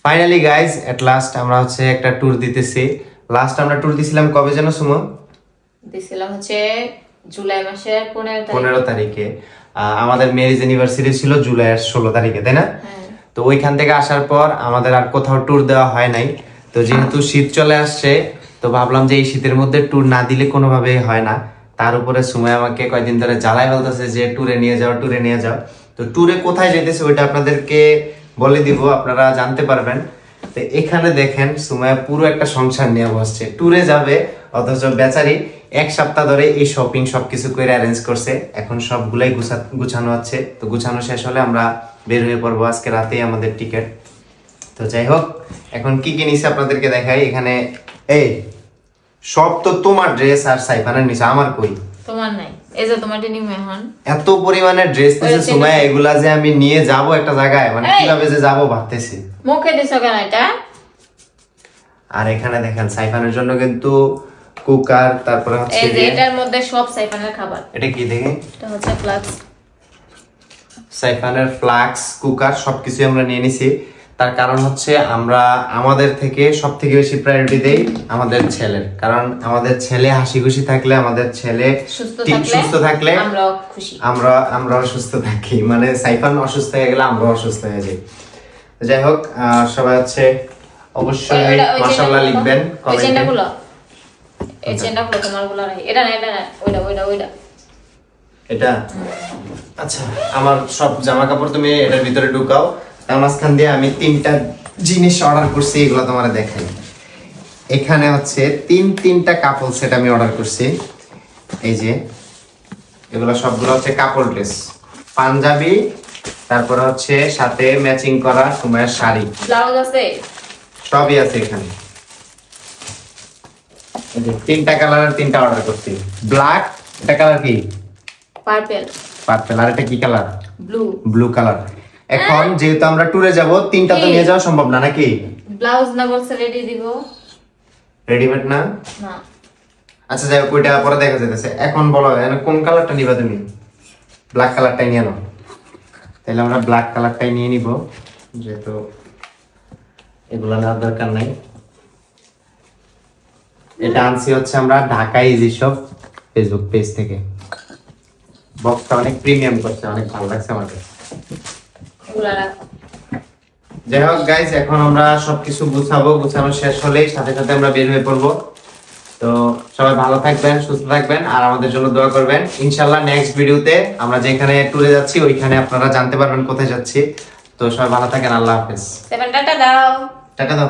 Finally guys at last আমরা হচ্ছে একটা ট্যুর দিতেছি। লাস্ট আমরা ট্যুর দিছিলাম কবে যেন সুমো? দিছিলাম হচ্ছে জুলাই মাসের 15 তারিখে। আমাদের ম্যারেজ ইউনিভার্সিটি ছিল জুলাইয়ের 16 তারিখে, তাই না? তো ওইখান থেকে আসার পর আমাদের আর কোথাও ট্যুর দেওয়া হয় নাই। তো যেহেতু শীত চলে আসছে, তো ভাবলাম যে এই শীতের মধ্যে ট্যুর না দিলে কোনোভাবে হয় না। তার উপরে সুময় আমাকে কয়েকদিন ধরে জ্বালাই বলতেছে যে ট্যুরে নিয়ে যাও, ট্যুরে নিয়ে যাও। তো ট্যুরে কোথায় যেতেছে ওইটা আপনাদেরকে বলে দিব, আপনারা জানতে পারবেন। তো এখানে দেখেন সুমাইয়া পুরো একটা সংসার নিয়ে বসছে, ট্যুরে যাবে, অথচ বেচারি এক সপ্তাহ ধরে এই শপিং সবকিছু করে অ্যারেঞ্জ করছে। এখন সবগুলাই গুছানো আছে। তো গুছানো শেষ হলে আমরা বের হয়ে পড়বো। আজকে রাতেই আমাদের টিকিট। তো যাই হোক, এখন কি কি নিছে আপনাদেরকে দেখাই। এখানে এই সব তো তোমার ড্রেস আর সাইফানের নিছে, আমার কই? তোমার নাই, এই যে তোমারটা নিমে এখন এত পরিমাণে ড্রেস নিছে সুমাইয়া, এগুলা যে আমি নিয়ে যাব একটা জায়গায়, মানে কিভাবে যে যাব ভাবতেছি। মুখে দিছো কেন এটা? আর এখানে দেখেন সাইফানের জন্য কিন্তু কুকার, তারপরে হচ্ছে এই যে এটার মধ্যে সব সাইফানের খাবার। এটা কি দেখেন? এটা হচ্ছে ফ্লাক্স, সাইফানের ফ্লাক্স, কুকার সবকিছু আমরা নিয়ে নিছি। তার কারণ হচ্ছে আমরা আমাদের থেকে সবথেকে বেশি প্রায়োরিটি দেই আমাদের ছেলের, কারণ আমাদের ছেলে হাসি খুশি থাকলে, আমাদের ছেলে সুস্থ থাকলে আমরাও খুশি, আমরাও সুস্থ থাকি। মানে সাইফান অসুস্থ হয়ে গেলে আমরাও অসুস্থ হয়ে যাই। যাই হোক, সবাই হচ্ছে অবশ্যই মাশাআল্লাহ লিখবেন কমেন্টে। এই চেনটা গুলো তোমারগুলো নাই, এটা না, এটা না, ওইটা এটা। আচ্ছা, আমার সব জামা কাপড় তুমি এটার ভিতরে ঢুকাও। তার মাঝখান দিয়ে আমি 3টা জিনিস অর্ডার করছি, এগুলো তোমার দেখাই। এখানে হচ্ছে তিনটা কাপড় সেট আমি অর্ডার করছি। এই যে এগুলো সবগুলো হচ্ছে কাপড় ড্রেস, পাঞ্জাবি, তারপরে হচ্ছে সাথে ম্যাচিং করা সুমাইয়ের শাড়ি, ব্লাউজ আছে, সবই আছে এখানে। এই যে 3টা কালারের 3টা অর্ডার করছি। ব্ল্যাক, এটা কালার কি? পার্পল। আর এটা কি কালার? Blue colour. এখন যেহেতু আমরা ট্যুরে যাব, 3টা তো নিয়ে যাওয়া সম্ভব না নাকি? ব্লাউজ না বলছে রেডি দিব, রেডিমেড না। আচ্ছা যাই হোক, ওইটা পরে দেখা যাচ্ছে। এখন বলো কোন কালারটা নিবা তুমি? ব্ল্যাক কালারটাই নিয়ে নাও। তাহলে আমরা ব্ল্যাক কালারটাই নিয়ে নিব, যেহেতু এগুলো নেওয়ার দরকার নাই। এটা আনছি হচ্ছে আমরা Dhaka easy shop Facebook page থেকে। বক্সটা অনেক প্রিমিয়াম করছে, অনেক ভালো লাগছে আমার কাছে। যাই হোক গাইস, এখন আমরা সবকিছু গুছানো শেষ হলেই সাথে সাথে আমরা বের হয়ে পড়বো। তো সবাই ভালো থাকবেন, সুস্থ থাকবেন, আর আমাদের জন্য দোয়া করবেন। ইনশাআল্লাহ নেক্সট ভিডিওতে আমরা যেখানে ট্যুরে যাচ্ছি ওইখানে আপনারা জানতে পারবেন কোথায় যাচ্ছি। তো সবাই ভালো থাকেন, আল্লাহ হাফেজ। টাটা দাও, টাটা দাও।